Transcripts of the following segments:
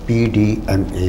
PDMA,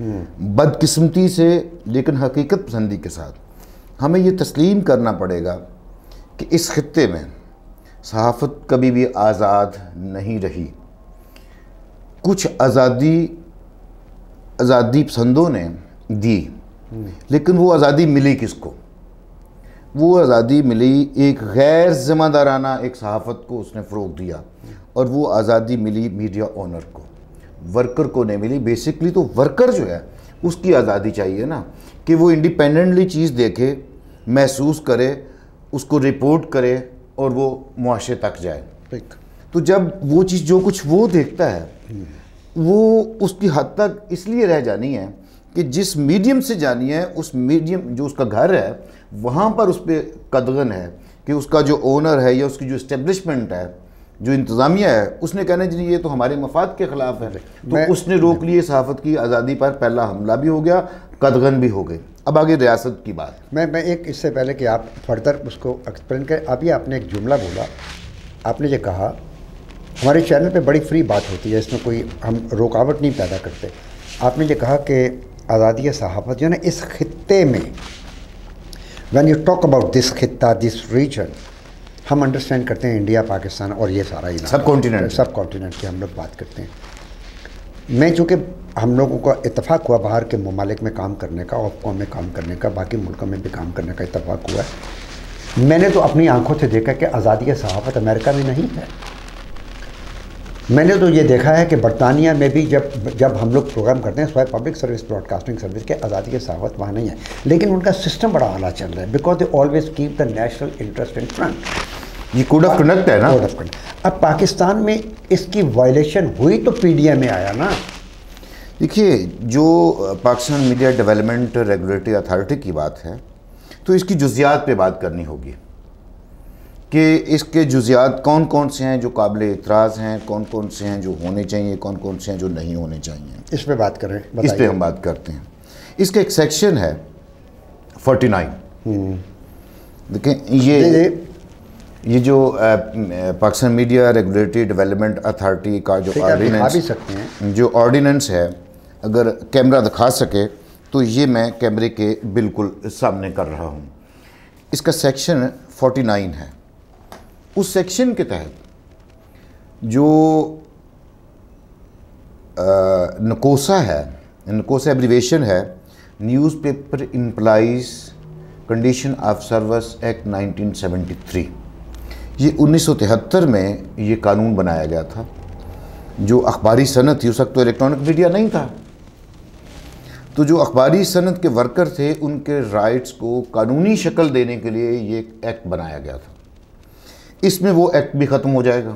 بدقسمتی سے لیکن حقیقت پسندی کے ساتھ ہمیں یہ تسلیم کرنا پڑے گا کہ اس خطے میں صحافت کبھی بھی آزاد نہیں رہی. کچھ آزادی پسندوں نے دی، لیکن وہ آزادی ملی کس کو؟ وہ آزادی ملی ایک غیر ذمہ دارانہ ایک صحافت کو اس نے فروغ دیا، اور وہ آزادی ملی میڈیا اونر کو، ورکر کو نہیں ملی. بیسکلی تو ورکر جو ہے اس کی آزادی چاہیے نا، کہ وہ انڈیپینڈنٹلی چیز دیکھے، محسوس کرے، اس کو رپورٹ کرے اور وہ معاشرے تک جائے. تو جب وہ چیز جو کچھ وہ دیکھتا ہے وہ اس کی حد تک اس لیے رہ جانی ہے کہ جس میڈیم سے جانی ہے، اس میڈیم جو اس کا گھر ہے وہاں پر اس پہ قدغن ہے کہ اس کا جو اونر ہے یا اس کی جو اسٹیبلشمنٹ ہے، جو انتظامیہ ہے، اس نے کہنا جی یہ تو ہمارے مفاد کے خلاف ہے، تو اس نے روک لیے. صحافت کی آزادی پر پہلا حملہ بھی ہو گیا، قدغن بھی ہو گئے. اب آگے ریاست کی بات. میں ایک اس سے پہلے کہ آپ فردر اس کو ایکسپلین کریں، ابھی آپ نے ایک جملہ بولا، آپ نے یہ کہا ہمارے چینل پہ بڑی فری بات ہوتی ہے، اس میں کوئی ہم رکاوٹ نہیں پیدا کرتے. آپ نے یہ کہا کہ آزادی صحافت جو ہے نا اس خطے میں، when you talk about this خطہ، دس ریجن، ہم انڈرسٹینڈ کرتے ہیں انڈیا، پاکستان اور یہ سارا سب کانٹیننٹ کی ہم لوگ بات کرتے ہیں. میں چونکہ ہم لوگوں کا اتفاق ہوا باہر کے ممالک میں کام کرنے کا، اوپکو میں کام کرنے کا، باقی ملکوں میں بھی کام کرنے کا اتفاق ہوا ہے، میں نے تو اپنی آنکھوں سے دیکھا کہ آزادی صحافت امریکہ میں نہیں ہے. میں نے تو یہ دیکھا ہے کہ برطانیہ میں بھی جب ہم لوگ پروگرام کرتے ہیں سوائے public service broadcasting service کے، آزادی صحافت وہاں نہیں ہے، لیکن ان کا سسٹم بڑا اعلیٰ چل رہا ہے، because they always keep the national interest in front. یہ کوڈ آف کنڈکٹ ہے نا. Code of conduct. اب پاکستان میں اس کی وائلیشن ہوئی تو پی ڈی ایم میں آیا نا. دیکھیے جو Pakistan media development regulatory authority کی بات ہے تو اس کی جزیات پہ بات کرنی ہوگی کہ اس کے جزیات کون کون سے ہیں جو قابل اعتراض ہیں، کون کون سے ہیں جو ہونے چاہیے، کون کون سے ہیں جو نہیں ہونے چاہیے. اس پہ بات کریں، اس پہ ہم بات کرتے ہیں. اس کا ایک سیکشن ہے 49. دیکھیں یہ جو Pakistan media regulatory development authority کا جو آرڈیننس ہے، اگر کیمرہ دکھا سکے تو یہ میں کیمرے کے بالکل سامنے کر رہا ہوں. اس کا سیکشن 49 ہے. اس سیکشن کے تحت جو نکوسا ہے، نکوسا ایبریویشن ہے news paper employees condition of service act 1973. یہ 1973 میں یہ قانون بنایا گیا تھا. جو اخباری صنعت تھی، اس وقت تو الیکٹرانک میڈیا نہیں تھا، تو جو اخباری صنعت کے ورکر تھے ان کے رائٹس کو قانونی شکل دینے کے لیے یہ ایکٹ بنایا گیا تھا. اس میں وہ ایکٹ بھی ختم ہو جائے گا.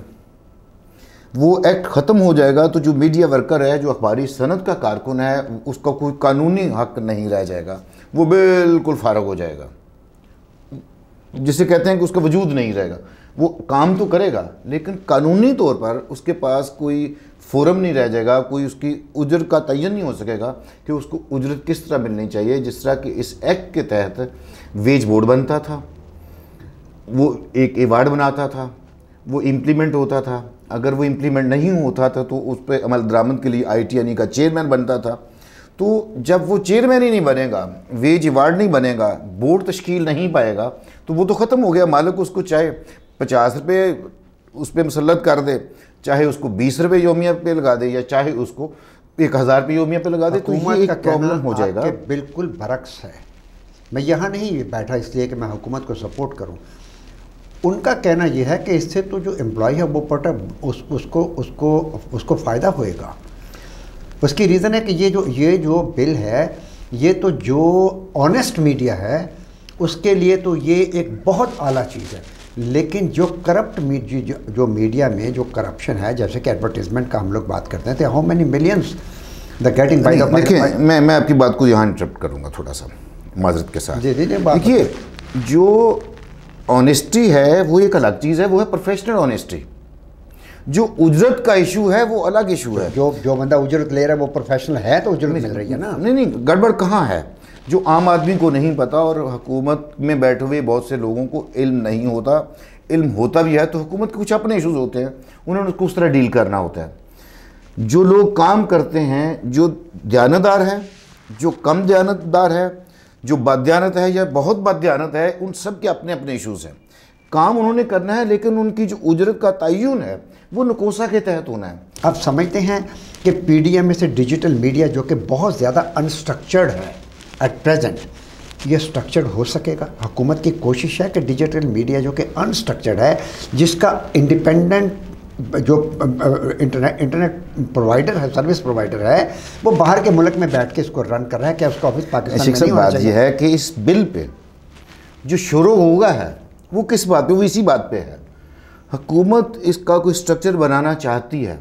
وہ ایکٹ ختم ہو جائے گا تو جو میڈیا ورکر ہے، جو اخباری صنعت کا کارکن ہے، اس کا کوئی قانونی حق نہیں رہ جائے گا، وہ بالکل فارغ ہو جائے گا، جسے کہتے ہیں کہ اس کا وجود نہیں رہے گا. وہ کام تو کرے گا لیکن قانونی طور پر اس کے پاس کوئی فورم نہیں رہ جائے گا، کوئی اس کی اجرت کا تعین نہیں ہو سکے گا کہ اس کو اجرت کس طرح ملنی چاہیے. جس طرح کہ اس ایکٹ کے تحت ویج بورڈ بنتا تھا، وہ ایک ایوارڈ بناتا تھا، وہ امپلیمنٹ ہوتا تھا. اگر وہ امپلیمنٹ نہیں ہوتا تھا تو اس پہ عمل درآمد کے لیے ITI یعنی کا چیئرمین بنتا تھا. تو جب وہ چیئرمین ہی نہیں بنے گا، ویج ایوارڈ نہیں بنے گا، بورڈ تشکیل نہیں پائے گا، تو وہ تو ختم ہو گیا. مالک اس کو چاہے 50 روپے اس پہ مسلط کر دے، چاہے اس کو 20 روپے یومیہ پہ لگا دے، یا چاہے اس کو 1000 روپے یومیہ پہ لگا دے، تو یہ ایک پرابلم ہو جائے گا. بالکل برعکس ہے. میں یہاں نہیں بیٹھا اس لیے کہ میں حکومت کو سپورٹ کروں. ان کا کہنا یہ ہے کہ اس سے تو جو امپلائی ہے وہ اس کو فائدہ ہوئے گا. اس کی ریزن ہے کہ یہ جو بل ہے، یہ تو جو آنیسٹ میڈیا ہے اس کے لیے تو یہ ایک بہت اعلیٰ چیز ہے. لیکن جو کرپٹ جو میڈیا میں جو کرپشن ہے، جیسے کہ ایڈورٹیزمنٹ کا ہم لوگ بات کرتے ہیں، how many millions the getting by. دیکھیں میں آپ کی بات کو یہاں انٹرپٹ کروں گا تھوڑا سا معذرت کے ساتھ. دیکھیے جو آنیسٹی ہے وہ ایک الگ چیز ہے، وہ ہے پروفیشنل آنیسٹی. جو اجرت کا ایشو ہے وہ الگ ایشو ہے. جو بندہ اجرت لے رہا ہے وہ پروفیشنل ہے تو اجرت مل رہی ہے نا. نہیں، گڑبڑ کہاں ہے؟ جو عام آدمی کو نہیں پتا، اور حکومت میں بیٹھے ہوئے بہت سے لوگوں کو علم نہیں ہوتا. علم ہوتا بھی ہے تو حکومت کے کچھ اپنے ایشوز ہوتے ہیں، انہوں نے اس کو اس طرح ڈیل کرنا ہوتا ہے. جو لوگ کام کرتے ہیں، جو دیانتدار ہے، جو کم دیانتدار ہے، جو بددیانت ہے یا بہت بددیانت ہے، ان سب کے اپنے اپنے ایشوز ہیں. کام انہوں نے کرنا ہے لیکن ان کی جو اجرت کا تعین ہے وہ نکوسا کے تحت ہونا ہے. آپ سمجھتے ہیں کہ پی ڈی ایم میں سے ڈیجیٹل میڈیا جو کہ بہت زیادہ انسٹرکچرڈ ہے ایٹ پریزنٹ، یہ سٹرکچرڈ ہو سکے گا؟ حکومت کی کوشش ہے کہ ڈیجیٹل میڈیا جو کہ انسٹرکچرڈ ہے، جس کا انڈیپینڈنٹ جو انٹرنیٹ پرووائڈر ہے، سروس پرووائڈر ہے، وہ باہر کے ملک میں بیٹھ کے اس کو رن کر رہا ہے، کیا اس کا آفس پاکستان میں نہیں ہونا بات چاہیے؟ یہ ہے کہ اس بل پہ جو شروع ہوگا ہے وہ کس بات پہ؟ وہ اسی بات پہ ہے. حکومت اس کا کوئی سٹرکچر بنانا چاہتی ہے.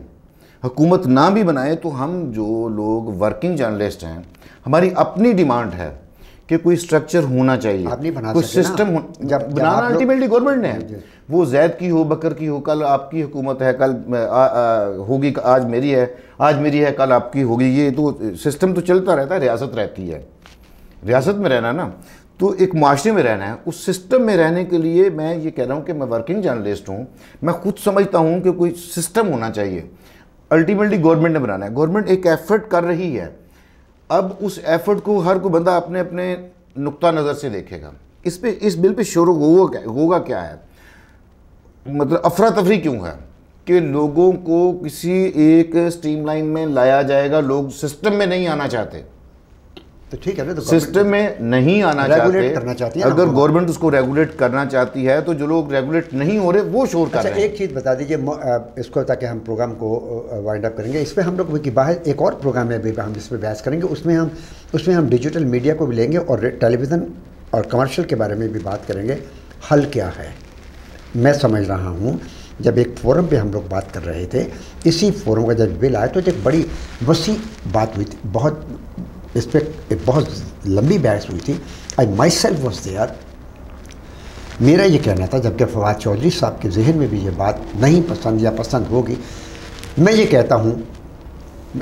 حکومت نہ بھی بنائے تو ہم جو لوگ ورکنگ جرنلسٹ ہیں، ہماری اپنی ڈیمانڈ ہے کہ کوئی سٹرکچر ہونا چاہیے، کوئی سسٹم بنانا الٹیمیٹلی گورنمنٹ نے ہے. وہ زید کی ہو، بکر کی ہو، کل آپ کی حکومت ہے، کل ہوگی، آج میری ہے، آج میری ہے، کل آپ کی ہوگی. یہ تو سسٹم تو چلتا رہتا ہے، ریاست رہتی ہے، ریاست میں رہنا نا، تو ایک معاشرے میں رہنا ہے. اس سسٹم میں رہنے کے لیے میں یہ کہہ رہا ہوں کہ میں ورکنگ جرنلسٹ ہوں، میں خود سمجھتا ہوں کہ کوئی سسٹم ہونا چاہیے. الٹیمیٹلی گورنمنٹ نے بنانا ہے. گورنمنٹ ایک ایفرٹ کر رہی ہے، اب اس ایفرٹ کو ہر کوئی بندہ اپنے اپنے نقطہ نظر سے دیکھے گا. اس بل پہ شروع ہوگا کیا ہے؟ مطلب افراتفری کیوں ہے کہ لوگوں کو کسی ایک سٹریم لائن میں لایا جائے گا. لوگ سسٹم میں نہیں آنا چاہتے، تو ٹھیک ہے، سسٹم میں نہیں آنا چاہتے. اگر گورنمنٹ اس کو ریگولیٹ کرنا چاہتی ہے تو جو لوگ ریگولیٹ نہیں ہو رہے وہ شور کر رہے ہیں. ایک چیز بتا دیجئے اس کو، تاکہ ہم پروگرام کو وائنڈ اپ کریں گے. اس پہ ہم لوگ باہر ایک اور پروگرام ہے ہم جس پہ بحث کریں گے، اس میں ہم ڈیجیٹل میڈیا کو بھی لیں گے اور ٹیلی ویژن اور کمرشل کے بارے میں بھی بات کریں گے. حل کیا ہے؟ میں سمجھ رہا ہوں جب ایک فورم پہ ہم لوگ بات کر رہے تھے، اسی فورم کا جب بل آیا تو ایک بڑی وسیع بات ہوئی تھی، اس پہ ایک بہت لمبی بحث ہوئی تھی. آئی مائی سیلف واز دیئر. میرا یہ کہنا تھا، جبکہ فواد چودھری صاحب کے ذہن میں بھی یہ بات نہیں پسند یا پسند ہوگی، میں یہ کہتا ہوں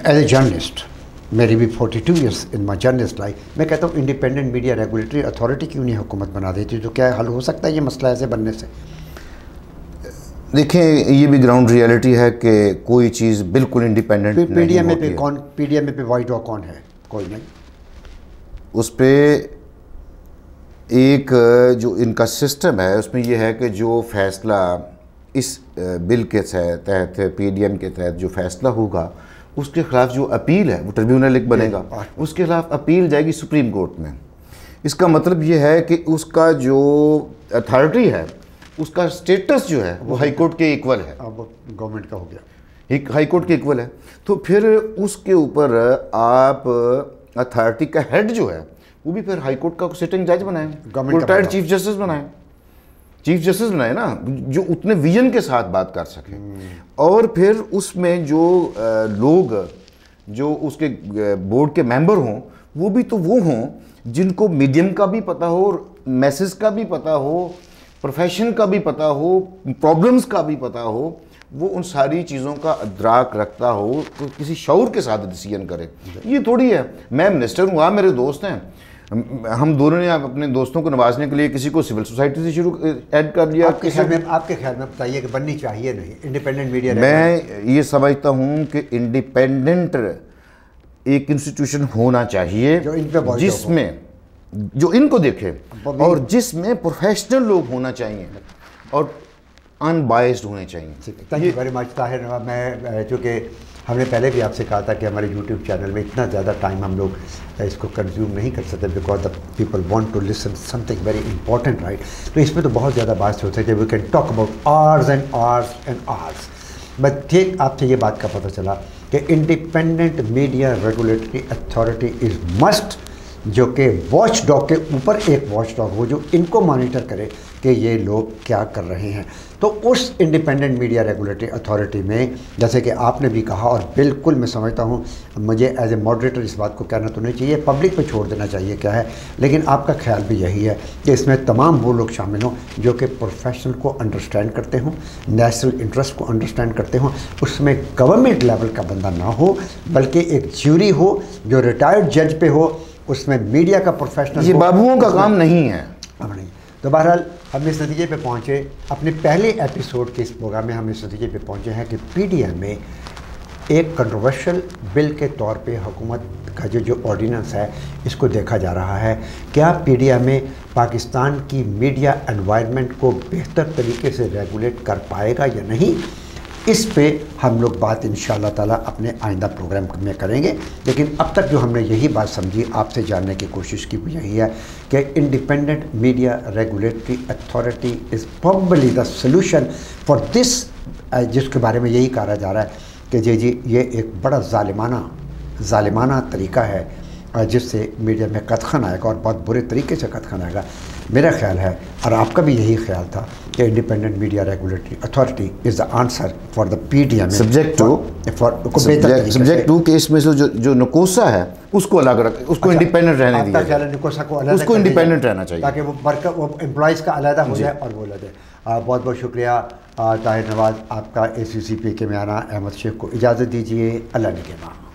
ایز اے جرنلسٹ، میری بھی 42 ایئرس ان مائی جرنلسٹ لائف، میں کہتا ہوں انڈیپینڈنٹ میڈیا ریگولیٹری اتھارٹی کیوں نہیں حکومت بنا دیتی؟ تو کیا حل ہو سکتا ہے یہ مسئلہ ایسے بننے سے؟ دیکھیں، یہ بھی گراؤنڈ ریئلٹی ہے کہ کوئی چیز بالکل انڈیپینڈنٹ نہیں ہوتی ہے. پی ڈی ایم اے پہ وائٹ وا کون ہے؟ کوئی نہیں. اس پہ ایک جو ان کا سسٹم ہے اس میں یہ ہے کہ جو فیصلہ اس بل کے تحت، پی ڈی ایم کے تحت جو فیصلہ ہوگا، اس کے خلاف جو اپیل ہے وہ ٹریبیونل ایک بنے گا، اس کے خلاف اپیل جائے گی سپریم کورٹ میں. اس کا مطلب یہ ہے کہ اس کا جو اتھارٹی ہے، اس کا سٹیٹس جو ہے وہ ہائی کورٹ کے ایکول ہے. اب گورنمنٹ کا ہو گیا، ہائی کورٹ کے ایکول ہے. تو پھر اس کے اوپر آپ اتھارٹی کا ہیڈ جو ہے وہ بھی پھر ہائی کورٹ کا سٹنگ جج بنائیں، ریٹائرڈ چیف جسٹس بنائیں. چیف جسٹس بنائے نا، جو اتنے ویژن کے ساتھ بات کر سکیں. اور پھر اس میں جو لوگ جو اس کے بورڈ کے ممبر ہوں، وہ بھی تو وہ ہوں جن کو میڈیم کا بھی پتہ ہو، میسز کا بھی پتہ ہو، پروفیشن کا بھی پتہ ہو، پرابلمز کا بھی پتہ ہو، وہ ان ساری چیزوں کا ادراک رکھتا ہو تو کسی شعور کے ساتھ ڈیسیژن کرے. یہ تھوڑی ہے میں منسٹر ہوں، آپ میرے دوست ہیں، ہم دونوں نے اپنے دوستوں کو نوازنے کے لیے کسی کو سول سوسائٹی سے شروع ایڈ کر لیا. آپ کے خیال میں بتائیے کہ بننی چاہیے نہیں انڈیپینڈنٹ میڈیا؟ میں یہ سمجھتا ہوں کہ انڈیپینڈنٹ ایک انسٹیٹیوشن ہونا چاہیے جس میں جو ان کو دیکھے اور جس میں پروفیشنل لوگ ہونا چاہیے اور ان بائسڈ ہونے چاہیے. Thank you very much Tahir. میں چونکہ ہم نے پہلے بھی آپ سے کہا تھا کہ ہمارے یوٹیوب چینل میں اتنا زیادہ ٹائم ہم لوگ اس کو کنزیوم نہیں کر سکتے because the people want to listen something very important, right? تو اس میں تو بہت زیادہ بات ہوتا ہے کہ we can talk about hours and hours and hours. But ٹھیک آپ سے یہ بات کا پتہ چلا کہ independent media regulatory authority is must, جو کہ واچ ڈاگ کے اوپر ایک واچ ڈاگ ہو جو ان کو مانیٹر کرے کہ یہ لوگ کیا کر رہے ہیں. تو اس انڈیپینڈنٹ میڈیا ریگولیٹری اتھارٹی میں جیسے کہ آپ نے بھی کہا، اور بالکل میں سمجھتا ہوں، مجھے ایز اے ماڈریٹر اس بات کو کہنا تو نہیں چاہیے، پبلک پہ چھوڑ دینا چاہیے کیا ہے، لیکن آپ کا خیال بھی یہی ہے کہ اس میں تمام وہ لوگ شامل ہوں جو کہ پروفیشن کو انڈرسٹینڈ کرتے ہوں، نیشنل انٹرسٹ کو انڈرسٹینڈ کرتے ہوں. اس میں گورنمنٹ لیول کا بندہ نہ ہو بلکہ ایک جیوری ہو جو ریٹائرڈ جج پہ ہو، اس میں میڈیا کا پروفیشنل. یہ بابوؤں کا کام نہیں ہے. اب نہیں. تو بہرحال ہم اس نتیجے پہ پہنچے، اپنے پہلے ایپیسوڈ کے اس پروگرام میں ہم اس نتیجے پہ پہنچے ہیں کہ پی ڈی ایم میں ایک کنٹروورشل بل کے طور پہ حکومت کا جو آرڈیننس ہے اس کو دیکھا جا رہا ہے. کیا پی ڈی ایم اے پاکستان کی میڈیا انوائرمنٹ کو بہتر طریقے سے ریگولیٹ کر پائے گا یا نہیں؟ اس پہ ہم لوگ بات انشاءاللہ تعالیٰ اپنے آئندہ پروگرام میں کریں گے. لیکن اب تک جو ہم نے یہی بات سمجھی، آپ سے جاننے کی کوشش کی وہ یہی ہے کہ independent media regulatory authority is probably the solution for this, جس کے بارے میں یہی کہا جا رہا ہے کہ جی یہ ایک بڑا ظالمانہ طریقہ ہے جس سے میڈیا میں قدغن آئے گا اور بہت برے طریقے سے قدغن آئے گا. میرا خیال ہے اور آپ کا بھی یہی خیال تھا کہ independent media regulatory authority is the answer for the P D M subject to کہ اس میں سے جو نکوسا ہے اس کو الگ رکھ، اس کو انڈیپینڈنٹ رہنے دیا جائے، نکوسا کو الگ، اس کو انڈیپینڈنٹ رہنا چاہیے تاکہ وہ امپلائیز کا علیحدہ ہو جائے اور وہ الگ ہے. بہت بہت شکریہ طاہر نواز، آپ کا اے سی سی پی کے میانہ احمد شیخ کو اجازت دیجیے. اللہ نگہبان.